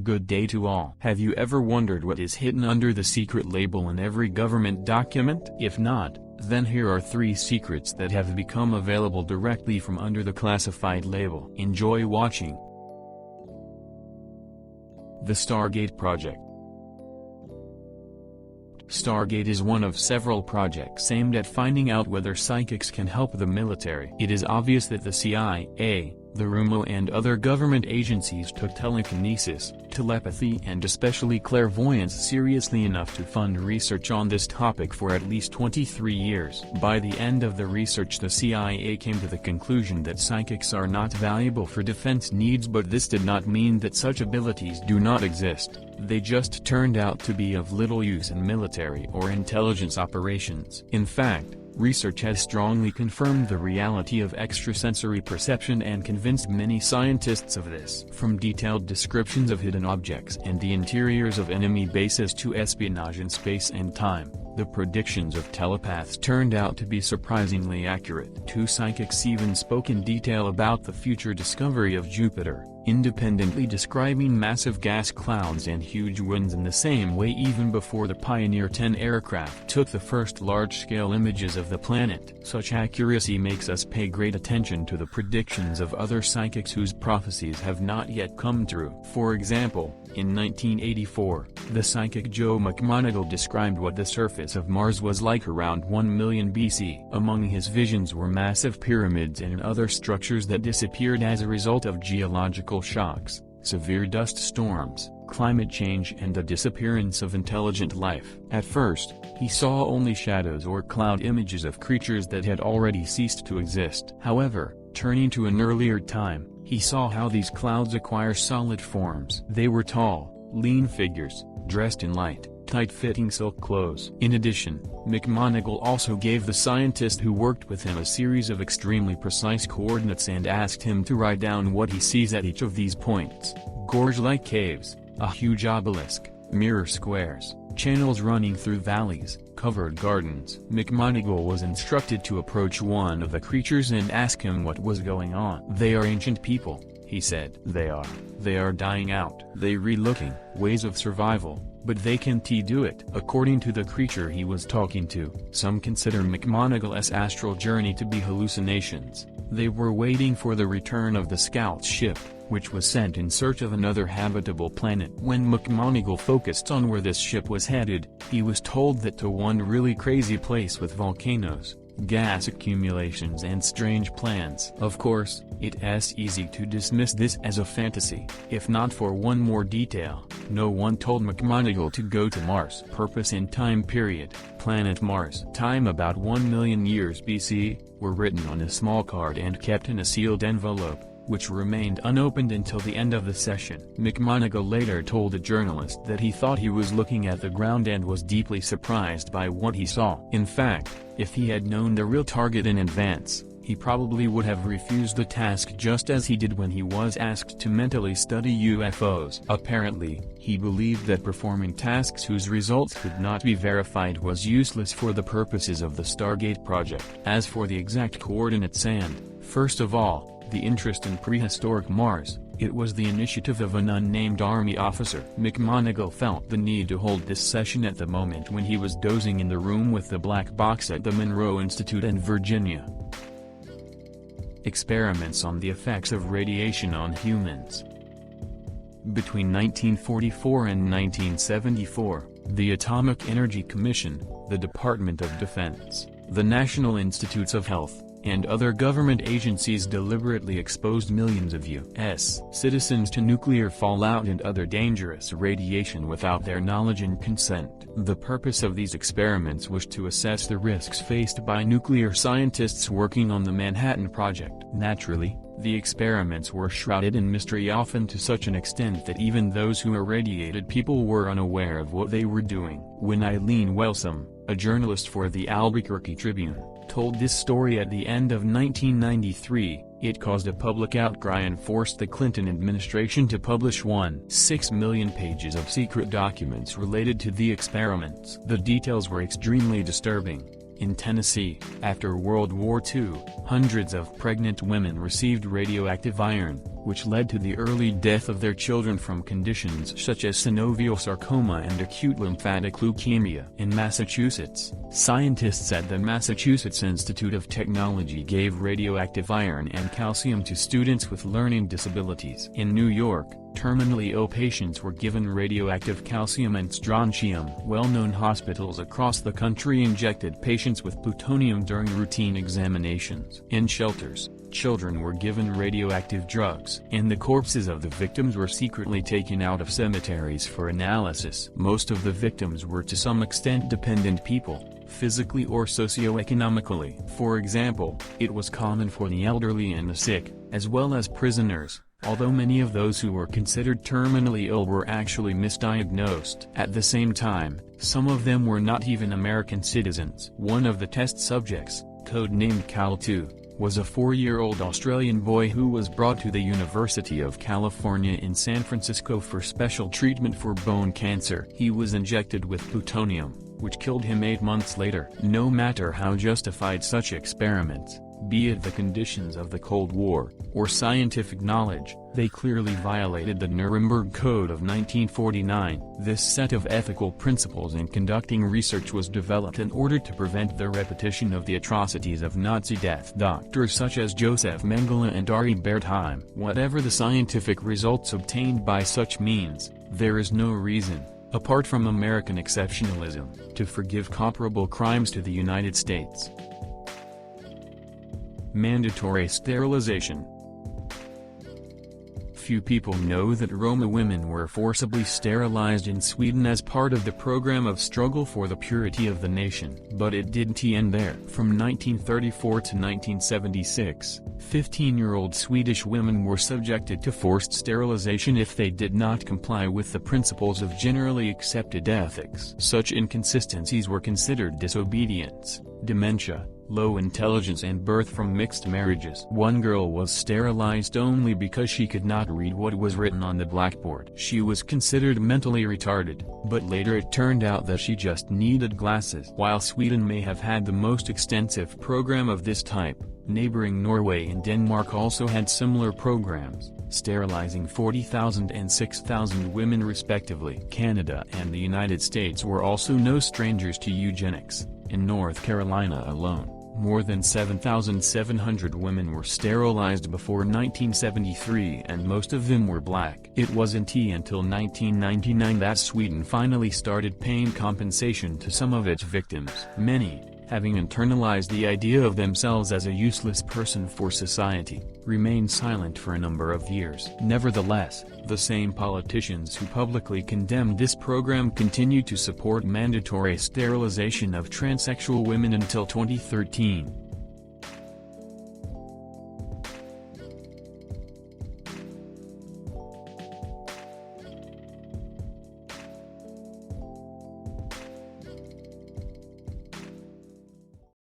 Good day to all. Have you ever wondered what is hidden under the secret label in every government document? If not, then here are 3 secrets that have become available directly from under the classified label. Enjoy watching. The Stargate Project. Stargate is one of several projects aimed at finding out whether psychics can help the military. It is obvious that the CIA, the RUMO and other government agencies took telekinesis, telepathy and especially clairvoyance seriously enough to fund research on this topic for at least 23 years. By the end of the research, the CIA came to the conclusion that psychics are not valuable for defense needs, but this did not mean that such abilities do not exist. They just turned out to be of little use in military or intelligence operations. In fact, research has strongly confirmed the reality of extrasensory perception and convinced many scientists of this. From detailed descriptions of hidden objects and the interiors of enemy bases to espionage in space and time, the predictions of telepaths turned out to be surprisingly accurate. 2 psychics even spoke in detail about the future discovery of Jupiter, independently describing massive gas clouds and huge winds in the same way even before the Pioneer 10 aircraft took the first large-scale images of the planet. Such accuracy makes us pay great attention to the predictions of other psychics whose prophecies have not yet come true. For example, in 1984, the psychic Joe McMoneagle described what the surface of Mars was like around 1 million BC. Among his visions were massive pyramids and other structures that disappeared as a result of geological shocks, severe dust storms, climate change and the disappearance of intelligent life. At first, he saw only shadows or cloud images of creatures that had already ceased to exist. However, turning to an earlier time, he saw how these clouds acquire solid forms. They were tall, lean figures, dressed in light, tight-fitting silk clothes. In addition, McMoneagle also gave the scientist who worked with him a series of extremely precise coordinates and asked him to write down what he sees at each of these points: gorge-like caves, a huge obelisk, mirror squares, channels running through valleys, covered gardens. McMoneagle was instructed to approach one of the creatures and ask him what was going on. "They are ancient people," he said. They are dying out. They relooking ways of survival, but they can't do it." According to the creature he was talking to, some consider McMoneagle's astral journey to be hallucinations. They were waiting for the return of the scout ship, which was sent in search of another habitable planet. When McMoneagle focused on where this ship was headed, he was told that to one really crazy place with volcanoes, gas accumulations and strange plants. Of course, it's easy to dismiss this as a fantasy, if not for one more detail. No one told McMoneagle to go to Mars. Purpose and time period. Planet Mars. Time about 1 million years BC, were written on a small card and kept in a sealed envelope, which remained unopened until the end of the session. McMoneagle later told a journalist that he thought he was looking at the ground and was deeply surprised by what he saw. In fact, if he had known the real target in advance, he probably would have refused the task, just as he did when he was asked to mentally study UFOs. Apparently, he believed that performing tasks whose results could not be verified was useless for the purposes of the Stargate project. As for the exact coordinates and, first of all, the interest in prehistoric Mars, it was the initiative of an unnamed Army officer. McMoneagle felt the need to hold this session at the moment when he was dozing in the room with the black box at the Monroe Institute in Virginia. Experiments on the effects of radiation on humans. Between 1944 and 1974, the Atomic Energy Commission, the Department of Defense, the National Institutes of Health, and other government agencies deliberately exposed millions of U.S. citizens to nuclear fallout and other dangerous radiation without their knowledge and consent. The purpose of these experiments was to assess the risks faced by nuclear scientists working on the Manhattan Project. Naturally, the experiments were shrouded in mystery, often to such an extent that even those who irradiated people were unaware of what they were doing. When Eileen Wellsome, a journalist for the Albuquerque Tribune, told this story at the end of 1993, it caused a public outcry and forced the Clinton administration to publish 6 million pages of secret documents related to the experiments. The details were extremely disturbing. In Tennessee, after World War II, hundreds of pregnant women received radioactive iron, which led to the early death of their children from conditions such as synovial sarcoma and acute lymphatic leukemia. In Massachusetts, scientists at the Massachusetts Institute of Technology gave radioactive iron and calcium to students with learning disabilities. In New York, terminally ill patients were given radioactive calcium and strontium. Well-known hospitals across the country injected patients with plutonium during routine examinations. In shelters, children were given radioactive drugs. And the corpses of the victims were secretly taken out of cemeteries for analysis. Most of the victims were to some extent dependent people, physically or socioeconomically. For example, it was common for the elderly and the sick, as well as prisoners, although many of those who were considered terminally ill were actually misdiagnosed. At the same time, some of them were not even American citizens. One of the test subjects, codenamed Cal-2, was a 4-year-old Australian boy who was brought to the University of California in San Francisco for special treatment for bone cancer. He was injected with plutonium, which killed him 8 months later. No matter how justified such experiments, be it the conditions of the Cold War, or scientific knowledge, they clearly violated the Nuremberg Code of 1949. This set of ethical principles in conducting research was developed in order to prevent the repetition of the atrocities of Nazi death. Doctors such as Joseph Mengele and Arie Bertheim. Whatever the scientific results obtained by such means, there is no reason, apart from American exceptionalism, to forgive comparable crimes to the United States. Mandatory sterilization. Few people know that Roma women were forcibly sterilized in Sweden as part of the program of struggle for the purity of the nation. But it didn't end there. From 1934 to 1976, 15-year-old Swedish women were subjected to forced sterilization if they did not comply with the principles of generally accepted ethics. Such inconsistencies were considered disobedience, dementia, low intelligence and birth from mixed marriages. One girl was sterilized only because she could not read what was written on the blackboard. She was considered mentally retarded, but later it turned out that she just needed glasses. While Sweden may have had the most extensive program of this type, neighboring Norway and Denmark also had similar programs, sterilizing 40,000 and 6,000 women respectively. Canada and the United States were also no strangers to eugenics. In North Carolina alone, more than 7,700 women were sterilized before 1973 and most of them were black. It wasn't until 1999 that Sweden finally started paying compensation to some of its victims. Many, having internalized the idea of themselves as a useless person for society, remained silent for a number of years. Nevertheless, the same politicians who publicly condemned this program continued to support mandatory sterilization of transsexual women until 2013.